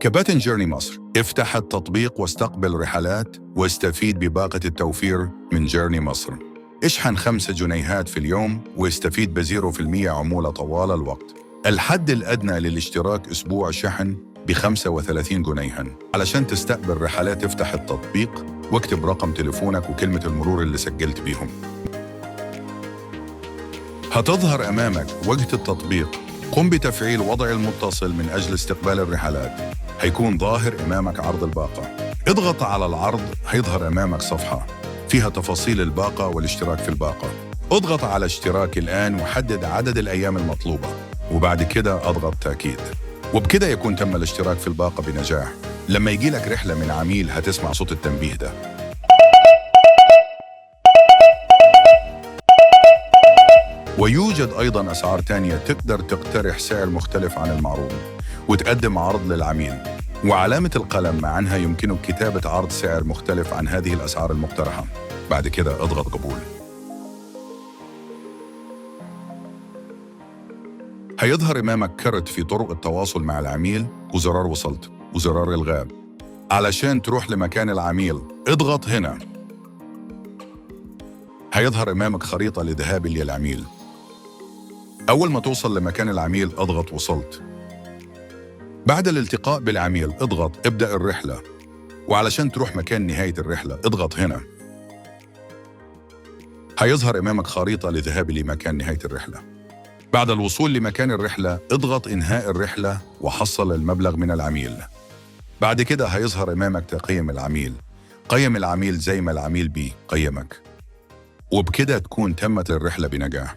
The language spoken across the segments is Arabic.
كباتن جيرني مصر، افتح التطبيق واستقبل رحلات واستفيد بباقة التوفير من جيرني مصر. اشحن 5 جنيهات في اليوم واستفيد ب0% عمولة طوال الوقت. الحد الأدنى للاشتراك أسبوع شحن ب35 جنيها. علشان تستقبل رحلات افتح التطبيق واكتب رقم تليفونك وكلمة المرور اللي سجلت بيهم. هتظهر أمامك واجهة التطبيق. قم بتفعيل وضع المتصل من أجل استقبال الرحلات. هيكون ظاهر أمامك عرض الباقة. اضغط على العرض، هيظهر أمامك صفحة فيها تفاصيل الباقة والاشتراك في الباقة. اضغط على اشتراك الآن وحدد عدد الأيام المطلوبة، وبعد كده اضغط تأكيد. وبكده يكون تم الاشتراك في الباقة بنجاح. لما يجي لك رحلة من عميل هتسمع صوت التنبيه ده. ويوجد أيضاً أسعار تانية، تقدر تقترح سعر مختلف عن المعروض وتقدم عرض للعميل، وعلامة القلم عنها يمكنك كتابة عرض سعر مختلف عن هذه الأسعار المقترحة. بعد كده اضغط قبول. هيظهر أمامك كرت في طرق التواصل مع العميل وزرار وصلت وزرار إلغاء. علشان تروح لمكان العميل اضغط هنا. هيظهر أمامك خريطة لذهاب للعميل. أول ما توصل لمكان العميل اضغط وصلت. بعد الالتقاء بالعميل اضغط ابدأ الرحلة، وعلشان تروح مكان نهاية الرحلة اضغط هنا. هيظهر أمامك خريطة لذهاب لمكان نهاية الرحلة. بعد الوصول لمكان الرحلة اضغط إنهاء الرحلة وحصل المبلغ من العميل. بعد كده هيظهر أمامك تقييم العميل. قيم العميل زي ما العميل بيقيمك، وبكده تكون تمت الرحلة بنجاح.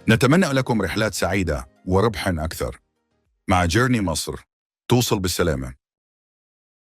نتمنى لكم رحلات سعيدة وربحاً أكثر. مع جيرني مصر، توصل بالسلامة.